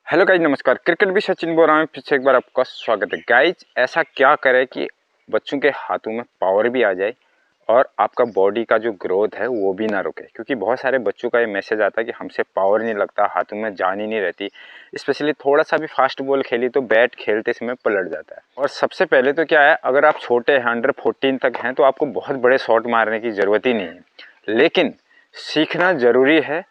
Hello guys, नमस्कार। Cricket भी सचिन बोल रहा हूँ, फिर से एक बार आपका स्वागत है। गाइज, ऐसा क्या करें कि बच्चों के हाथों में पावर भी आ जाए और आपका बॉडी का जो ग्रोथ है वो भी ना रुके। क्योंकि बहुत सारे बच्चों का ये मैसेज आता है कि हमसे पावर नहीं लगता, हाथों में जान ही नहीं रहती। स्पेशली थोड़ा सा भी फास्ट बॉल खेली तो बैट खेलते समय पलट जाता है। और सबसे पहले तो क्या है, अगर आप छोटे हैं, अंडर 14 तक हैं, तो आपको बहुत बड़े शॉट मारने की ज़रूरत ही नहीं है। लेकिन सीखना ज़रूरी है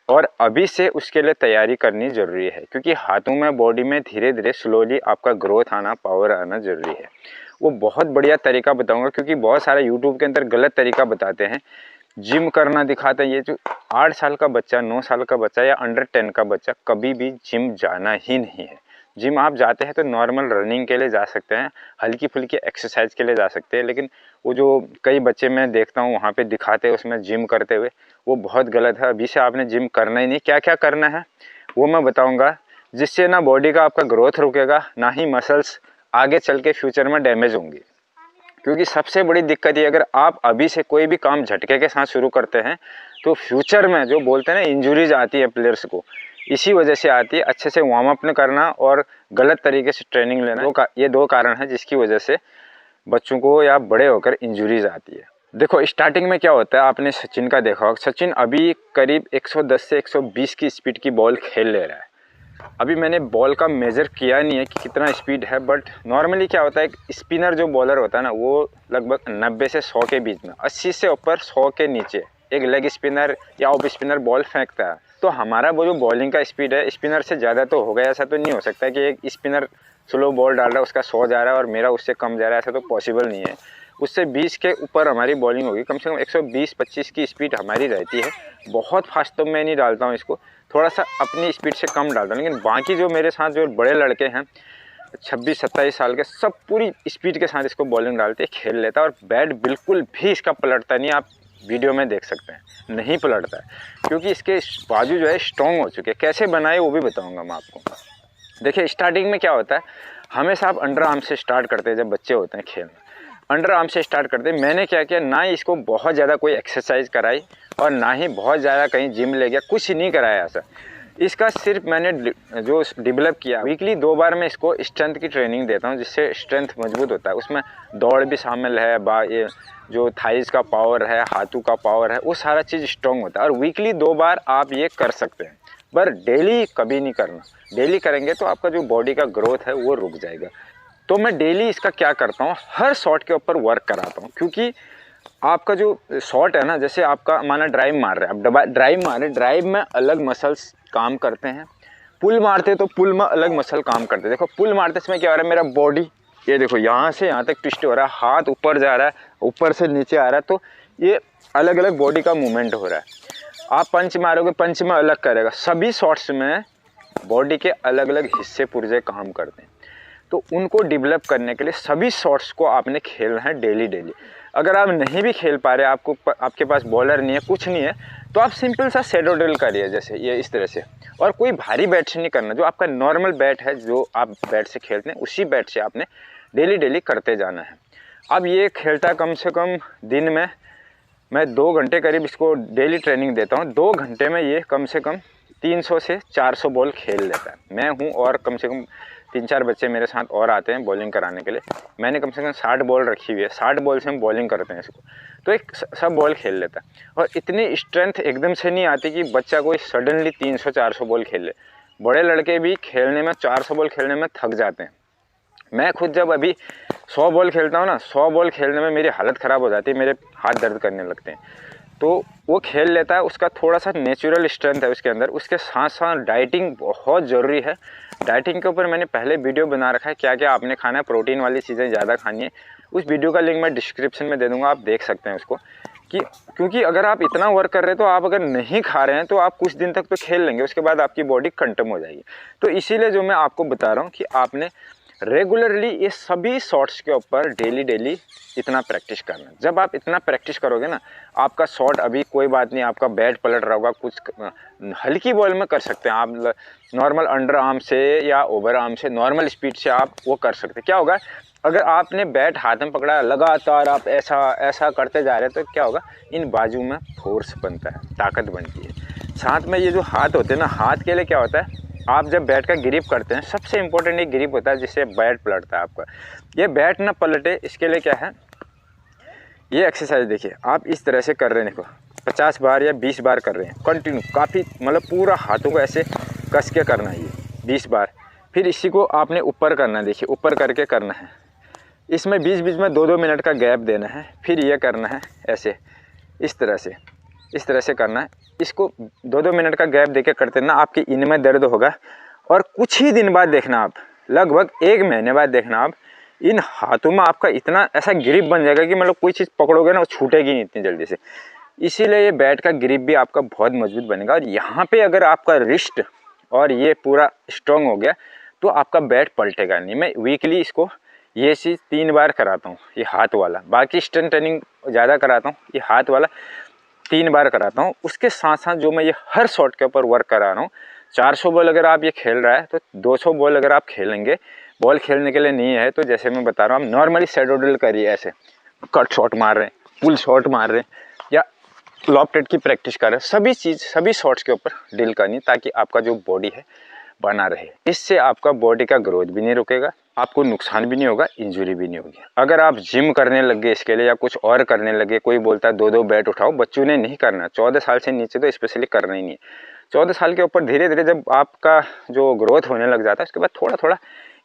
और अभी से उसके लिए तैयारी करनी ज़रूरी है। क्योंकि हाथों में, बॉडी में धीरे धीरे स्लोली आपका ग्रोथ आना, पावर आना ज़रूरी है। वो बहुत बढ़िया तरीका बताऊंगा, क्योंकि बहुत सारे यूट्यूब के अंदर गलत तरीका बताते हैं, जिम करना दिखाते हैं। ये जो 8 साल का बच्चा, 9 साल का बच्चा या अंडर 10 का बच्चा कभी भी जिम जाना ही नहीं है। जिम आप जाते हैं तो नॉर्मल रनिंग के लिए जा सकते हैं, हल्की फुल्की एक्सरसाइज के लिए जा सकते हैं। लेकिन वो जो कई बच्चे मैं देखता हूँ वहाँ पे दिखाते हैं उसमें जिम करते हुए, वो बहुत गलत है। अभी से आपने जिम करना ही नहीं। क्या क्या करना है वो मैं बताऊँगा, जिससे ना बॉडी का आपका ग्रोथ रुकेगा, ना ही मसल्स आगे चल के फ्यूचर में डैमेज होंगी। क्योंकि सबसे बड़ी दिक्कत ये, अगर आप अभी से कोई भी काम झटके के साथ शुरू करते हैं तो फ्यूचर में जो बोलते हैं ना इंजरीज आती है प्लेयर्स को, इसी वजह से आती है। अच्छे से वार्म अप न करना और गलत तरीके से ट्रेनिंग लेना, ये दो कारण है जिसकी वजह से बच्चों को या बड़े होकर इंजरीज आती है। देखो, स्टार्टिंग में क्या होता है, आपने सचिन का देखा होगा। सचिन अभी करीब 110 से 120 की स्पीड की बॉल खेल ले रहा है। अभी मैंने बॉल का मेज़र किया नहीं है कि कितना स्पीड है, बट नॉर्मली क्या होता है, एक स्पिनर जो बॉलर होता है ना, वो लगभग 90 से 100 के बीच में, 80 से ऊपर 100 के नीचे एक लेग स्पिनर या ऑफ स्पिनर बॉल फेंकता है। तो हमारा वो जो बॉलिंग का स्पीड है, स्पिनर से ज़्यादा तो होगा। ऐसा तो नहीं हो सकता कि एक स्पिनर स्लो बॉल डाल रहा है, उसका 100 जा रहा है और मेरा उससे कम जा रहा है। ऐसा तो पॉसिबल नहीं है। उससे 20 के ऊपर हमारी बॉलिंग होगी, कम से कम 120-25 की स्पीड हमारी रहती है। बहुत फास्ट तो मैं नहीं डालता हूँ इसको, थोड़ा सा अपनी स्पीड से कम डालता हूँ। लेकिन बाकी जो मेरे साथ जो बड़े लड़के हैं 26-27 साल के, सब पूरी स्पीड के साथ इसको बॉलिंग डालते हैं, खेल लेता है। और बैट बिल्कुल भी इसका पलटता नहीं, आप वीडियो में देख सकते हैं, नहीं पलटता है। क्योंकि इसके बाजू जो है स्ट्रॉन्ग हो चुके हैं। कैसे बनाए वो भी बताऊँगा मैं आपको। देखिए, स्टार्टिंग में क्या होता है, हमेशा आप अंडर आर्म से स्टार्ट करते हैं। जब बच्चे होते हैं खेलना, अंडर आर्म से स्टार्ट करते हैं। मैंने क्या किया, ना ही इसको बहुत ज़्यादा कोई एक्सरसाइज कराई और ना ही बहुत ज़्यादा कहीं जिम ले गया, कुछ नहीं कराया ऐसा। इसका सिर्फ मैंने जो डेवलप किया, वीकली 2 बार मैं इसको स्ट्रेंथ की ट्रेनिंग देता हूँ, जिससे स्ट्रेंथ मजबूत होता है। उसमें दौड़ भी शामिल है, ये जो थाइज का पावर है, हाथों का पावर है, वो सारा चीज़ स्ट्रॉन्ग होता है। और वीकली 2 बार आप ये कर सकते हैं, पर डेली कभी नहीं करना। डेली करेंगे तो आपका जो बॉडी का ग्रोथ है वो रुक जाएगा। तो मैं डेली इसका क्या करता हूँ, हर शॉट के ऊपर वर्क कराता हूँ। क्योंकि आपका जो शॉट है ना, जैसे आपका माना ड्राइव मार रहे हैं, आप ड्राइव मारे, ड्राइव में अलग मसल्स काम करते हैं। पुल मारते तो पुल में अलग मसल काम करते हैं। देखो, पुल मारते समय क्या हो रहा है, मेरा बॉडी ये देखो यहाँ से यहाँ तक ट्विस्ट हो रहा है, हाथ ऊपर जा रहा है, ऊपर से नीचे आ रहा है। तो ये अलग अलग बॉडी का मूवमेंट हो रहा है। आप पंच मारोगे, पंच में अलग करेगा। सभी शॉट्स में बॉडी के अलग अलग हिस्से पुर्जे काम करते हैं। तो उनको डेवलप करने के लिए सभी शॉट्स को आपने खेलना है डेली डेली। अगर आप नहीं भी खेल पा रहे, आपके पास बॉलर नहीं है, कुछ नहीं है, तो आप सिंपल सा शैडो ड्रिल करिए, जैसे ये इस तरह से। और कोई भारी बैट से नहीं करना, जो आपका नॉर्मल बैट है, जो आप बैट से खेलते हैं, उसी बैट से आपने डेली डेली करते जाना है। अब ये खेलता कम से कम दिन में मैं 2 घंटे करीब इसको डेली ट्रेनिंग देता हूँ। 2 घंटे में ये कम से कम 300 से 400 बॉल खेल लेता है। मैं हूँ और कम से कम 3-4 बच्चे मेरे साथ और आते हैं बॉलिंग कराने के लिए। मैंने कम से कम 60 बॉल रखी हुई है, 60 बॉल से हम बॉलिंग करते हैं इसको। तो एक सब बॉल खेल लेता है। और इतनी स्ट्रेंथ एकदम से नहीं आती कि बच्चा कोई सडनली 300-400 बॉल खेल ले। बड़े लड़के भी खेलने में 400 बॉल खेलने में थक जाते हैं। मैं खुद जब अभी 100 बॉल खेलता हूँ ना, 100 बॉल खेलने में मेरी हालत ख़राब हो जाती है, मेरे हाथ दर्द करने लगते हैं। तो वो खेल लेता है, उसका थोड़ा सा नेचुरल स्ट्रेंथ है उसके अंदर। उसके साथ साथ डाइटिंग बहुत ज़रूरी है। डाइटिंग के ऊपर मैंने पहले वीडियो बना रखा है, क्या क्या आपने खाना है, प्रोटीन वाली चीज़ें ज़्यादा खानी है। उस वीडियो का लिंक मैं डिस्क्रिप्शन में दे दूँगा, आप देख सकते हैं उसको। क्योंकि अगर आप इतना वर्क कर रहे हैं, तो आप अगर नहीं खा रहे हैं तो आप कुछ दिन तक तो खेल लेंगे, उसके बाद आपकी बॉडी कंटम हो जाएगी। तो इसीलिए जो मैं आपको बता रहा हूँ कि आपने रेगुलरली ये सभी शॉट्स के ऊपर डेली डेली इतना प्रैक्टिस करना। जब आप इतना प्रैक्टिस करोगे ना, आपका शॉट, अभी कोई बात नहीं, आपका बैट पलट रहा होगा, कुछ हल्की बॉल में कर सकते हैं आप, नॉर्मल अंडर आर्म से या ओवर आर्म से नॉर्मल स्पीड से आप वो कर सकते हैं। क्या होगा, अगर आपने बैट हाथ में पकड़ा, लगातार आप ऐसा ऐसा करते जा रहे हैं, तो क्या होगा, इन बाजू में फोर्स बनता है, ताकत बनती है। साथ में ये जो हाथ होते हैं ना, हाथ के लिए क्या होता है, आप जब बैट का ग्रिप करते हैं, सबसे इम्पोर्टेंट ये ग्रिप होता है जिससे बैट पलटता है आपका। ये बैट ना पलटे, इसके लिए क्या है, ये एक्सरसाइज देखिए आप इस तरह से कर रहे हैं, देखो 50 बार या 20 बार कर रहे हैं कंटिन्यू, काफ़ी मतलब पूरा हाथों को ऐसे कस के करना है ये 20 बार। फिर इसी को आपने ऊपर करना है, देखिए ऊपर करके करना है, इसमें बीच बीच में 2-2 मिनट का गैप देना है। फिर ये करना है ऐसे, इस तरह से करना है। इसको 2-2 मिनट का गैप देके करते ना, आपके इनमें दर्द होगा। और कुछ ही दिन बाद देखना आप, लगभग 1 महीने बाद देखना आप, इन हाथों में आपका इतना ऐसा ग्रिप बन जाएगा कि मतलब कोई चीज़ पकड़ोगे ना वो छूटेगी नहीं इतनी जल्दी से। इसीलिए ये बैट का ग्रिप भी आपका बहुत मजबूत बनेगा। और यहाँ पे अगर आपका रिस्ट और ये पूरा स्ट्रॉन्ग हो गया तो आपका बैट पलटेगा नहीं। मैं वीकली इसको ये चीज़ 3 बार कराता हूँ, ये हाथ वाला। बाकी स्ट्रेंथ ट्रेनिंग ज़्यादा कराता हूँ, ये हाथ वाला 3 बार कराता हूँ। उसके साथ साथ जो मैं ये हर शॉट के ऊपर वर्क करा रहा हूँ, 400 बॉल अगर आप ये खेल रहा है तो 200 बॉल अगर आप खेलेंगे, बॉल खेलने के लिए नहीं है तो जैसे मैं बता रहा हूँ, आप नॉर्मली शैडो ड्रिल करिए, ऐसे कट शॉट मार रहे हैं, पुल शॉट मार रहे हैं या लॉफ्टेड की प्रैक्टिस कर रहे हैं, सभी शॉट्स के ऊपर ड्रिल करनी, ताकि आपका जो बॉडी है बना रहे। इससे आपका बॉडी का ग्रोथ भी नहीं रुकेगा, आपको नुकसान भी नहीं होगा, इंजरी भी नहीं होगी। अगर आप जिम करने लगे इसके लिए या कुछ और करने लगे, कोई बोलता है 2-2 बैट उठाओ, बच्चों ने नहीं करना। 14 साल से नीचे तो स्पेशली करना ही नहीं है। 14 साल के ऊपर धीरे धीरे जब आपका जो ग्रोथ होने लग जाता है, उसके बाद थोड़ा थोड़ा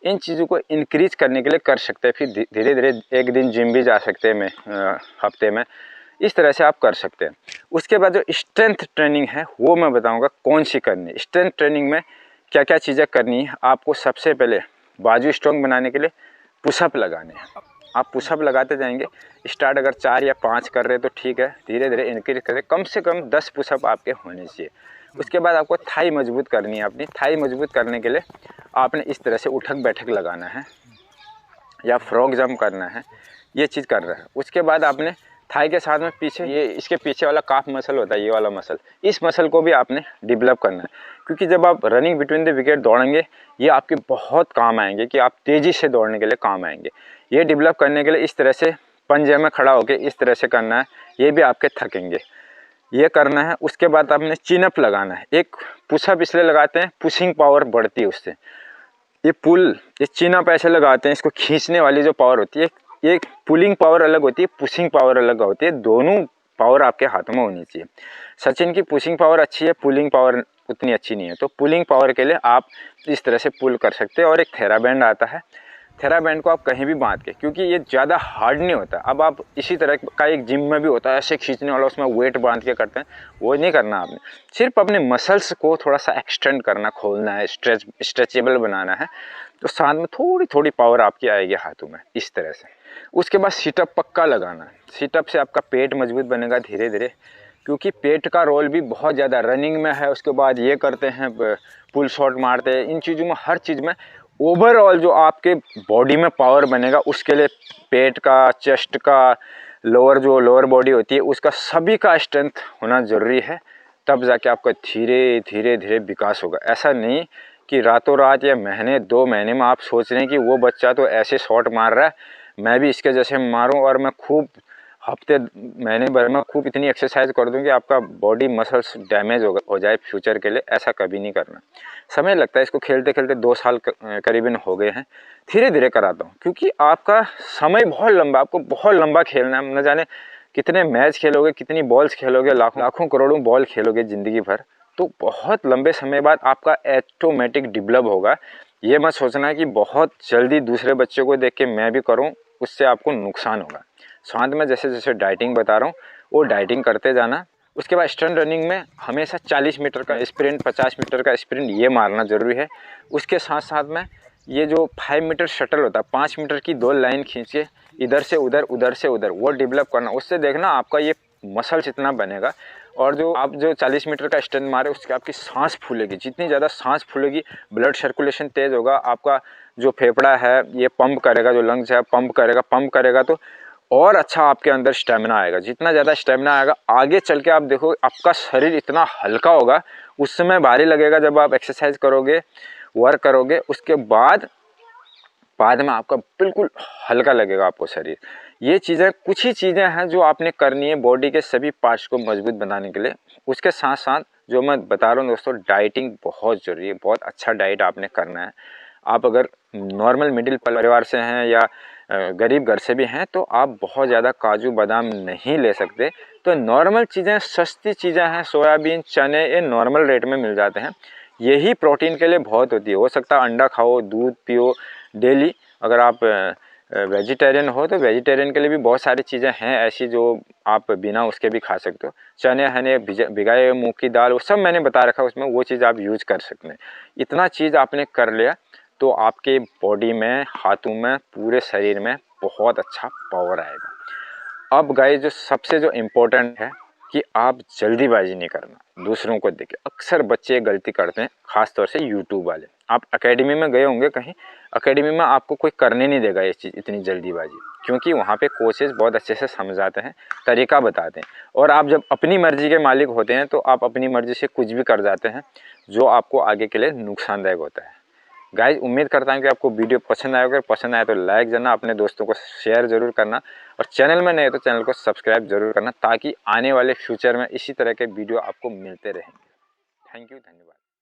इन चीज़ों को इंक्रीज करने के लिए कर सकते हैं। फिर धीरे धीरे एक दिन जिम भी जा सकते हैं हफ्ते में, इस तरह से आप कर सकते हैं। उसके बाद जो स्ट्रेंथ ट्रेनिंग है वो मैं बताऊंगा कौन सी करनी है। स्ट्रेंथ ट्रेनिंग में क्या क्या चीज़ें करनी है आपको। सबसे पहले बाजू स्ट्रॉन्ग बनाने के लिए पुशअप लगाने हैं। आप पुशअप लगाते जाएंगे, स्टार्ट अगर 4 या 5 कर रहे हैं तो ठीक है, धीरे धीरे इंक्रीज करें, कम से कम 10 पुशअप आपके होने चाहिए। उसके बाद आपको थाई मजबूत करनी है। अपनी थाई मजबूत करने के लिए आपने इस तरह से उठक बैठक लगाना है या फ्रॉग जंप करना है, ये चीज़ कर रहा है। उसके बाद आपने थाई के साथ में पीछे ये इसके पीछे वाला काफ मसल होता है, ये वाला मसल, इस मसल को भी आपने डेवलप करना है। क्योंकि जब आप रनिंग बिटवीन द विकेट दौड़ेंगे, ये आपके बहुत काम आएंगे, कि आप तेज़ी से दौड़ने के लिए काम आएंगे। ये डेवलप करने के लिए इस तरह से पंजे में खड़ा होकर इस तरह से करना है, ये भी आपके थकेंगे, ये करना है। उसके बाद आपने चिनअप लगाना है। एक पुशअप इसलिए लगाते हैं, पुशिंग पावर बढ़ती है उससे। ये चिनअप ऐसे लगाते हैं, इसको खींचने वाली जो पावर होती है, ये पुलिंग पावर अलग होती है, पुशिंग पावर अलग होती है। दोनों पावर आपके हाथों में होनी चाहिए। सचिन की पुशिंग पावर अच्छी है, पुलिंग पावर उतनी अच्छी नहीं है। तो पुलिंग पावर के लिए आप इस तरह से पुल कर सकते हैं। और एक थेरा बैंड आता है, थेरा बैंड को आप कहीं भी बांध के, क्योंकि ये ज़्यादा हार्ड नहीं होता। अब आप इसी तरह का एक जिम में भी होता है ऐसे खींचने वाला, उसमें वेट बांध के करते हैं, वो नहीं करना आपने। सिर्फ अपने मसल्स को थोड़ा सा एक्सटेंड करना, खोलना है, स्ट्रेचेबल बनाना है, तो साथ में थोड़ी थोड़ी पावर आपकी आएगी हाथों में, इस तरह से। उसके बाद सीटअप पक्का लगाना है। सीटअप से आपका पेट मजबूत बनेगा धीरे धीरे, क्योंकि पेट का रोल भी बहुत ज़्यादा रनिंग में है। उसके बाद ये करते हैं, पुल शॉट मारते हैं, इन चीज़ों में, हर चीज़ में ओवरऑल जो आपके बॉडी में पावर बनेगा, उसके लिए पेट का, चेस्ट का, लोअर बॉडी होती है उसका, सभी का स्ट्रेंथ होना ज़रूरी है। तब जाके आपका धीरे धीरे विकास होगा। ऐसा नहीं कि रातों रात या महीने 2 महीने में आप सोच रहे हैं कि वो बच्चा तो ऐसे शॉट मार रहा है, मैं भी इसके जैसे मारूं और मैं खूब हफ्ते महीने भर में खूब इतनी एक्सरसाइज कर दूं कि आपका बॉडी मसल्स डैमेज हो जाए फ्यूचर के लिए। ऐसा कभी नहीं करना। समय लगता है, इसको खेलते खेलते 2 साल करीबन हो गए हैं। धीरे धीरे कराता हूँ, क्योंकि आपका समय बहुत लंबा, आपको बहुत लंबा खेलना है। न जाने कितने मैच खेलोगे, कितनी बॉल्स खेलोगे, लाखों करोड़ों बॉल खेलोगे ज़िंदगी भर, तो बहुत लंबे समय बाद आपका ऑटोमेटिक डेवलप होगा। ये मत सोचना कि बहुत जल्दी दूसरे बच्चों को देख के मैं भी करूं, उससे आपको नुकसान होगा। साथ में जैसे जैसे डाइटिंग बता रहा हूँ, वो डाइटिंग करते जाना। उसके बाद स्टंट रनिंग में हमेशा 40 मीटर का स्प्रिंट, 50 मीटर का स्प्रिंट ये मारना ज़रूरी है। उसके साथ साथ में ये जो 5 मीटर शटल होता है, 5 मीटर की 2 लाइन खींच के इधर से उधर, उधर से उधर, वो डेवलप करना। उससे देखना आपका ये मसल्स इतना बनेगा। और जो आप जो 40 मीटर का स्टंट मारे, उसकी आपकी सांस फूलेगी। जितनी ज़्यादा सांस फूलेगी, ब्लड सर्कुलेशन तेज़ होगा, आपका जो फेफड़ा है ये पंप करेगा, जो लंग्स है पंप करेगा तो और अच्छा आपके अंदर स्टेमिना आएगा। जितना ज़्यादा स्टेमिना आएगा, आगे चल के आप देखो आपका शरीर इतना हल्का होगा। उस समय भारी लगेगा जब आप एक्सरसाइज करोगे, वर्क करोगे, उसके बाद में आपका बिल्कुल हल्का लगेगा आपको शरीर। ये चीज़ें, कुछ ही चीज़ें हैं जो आपने करनी है बॉडी के सभी पार्ट्स को मजबूत बनाने के लिए। उसके साथ साथ जो मैं बता रहा हूँ दोस्तों, डाइटिंग बहुत ज़रूरी है, बहुत अच्छा डाइट आपने करना है। आप अगर नॉर्मल मिडिल परिवार से हैं या गरीब घर से भी हैं तो आप बहुत ज़्यादा काजू बादाम नहीं ले सकते। तो नॉर्मल चीज़ें, सस्ती चीज़ें हैं, सोयाबीन, चने, ये नॉर्मल रेट में मिल जाते हैं। यही प्रोटीन के लिए बहुत होती है। हो सकता है अंडा खाओ, दूध पियो डेली। अगर आप वेजिटेरियन हो तो वेजिटेरियन के लिए भी बहुत सारी चीज़ें हैं ऐसी जो आप बिना उसके भी खा सकते हो। चने हने, भिगाए हुए मूंग की दाल, वो सब मैंने बता रखा है उसमें, वो चीज़ आप यूज कर सकते हैं। इतना चीज़ आपने कर लिया तो आपके बॉडी में, हाथों में, पूरे शरीर में बहुत अच्छा पावर आएगा। अब गाइस जो सबसे जो इम्पोर्टेंट है कि आप जल्दीबाजी नहीं करना दूसरों को देख के। अक्सर बच्चे गलती करते हैं, खास तौर से यूट्यूब वाले। आप एकेडमी में गए होंगे कहीं, एकेडमी में आपको कोई करने नहीं देगा ये चीज़, इतनी जल्दीबाजी, क्योंकि वहाँ पे कोचेस बहुत अच्छे से समझाते हैं, तरीका बताते हैं। और आप जब अपनी मर्जी के मालिक होते हैं तो आप अपनी मर्जी से कुछ भी कर जाते हैं जो आपको आगे के लिए नुकसानदायक होता है। गाइज उम्मीद करता हूँ कि आपको वीडियो पसंद आया। अगर पसंद आया तो लाइक करना, अपने दोस्तों को शेयर ज़रूर करना, और चैनल में नए तो चैनल को सब्सक्राइब जरूर करना, ताकि आने वाले फ्यूचर में इसी तरह के वीडियो आपको मिलते रहेंगे। थैंक यू, धन्यवाद।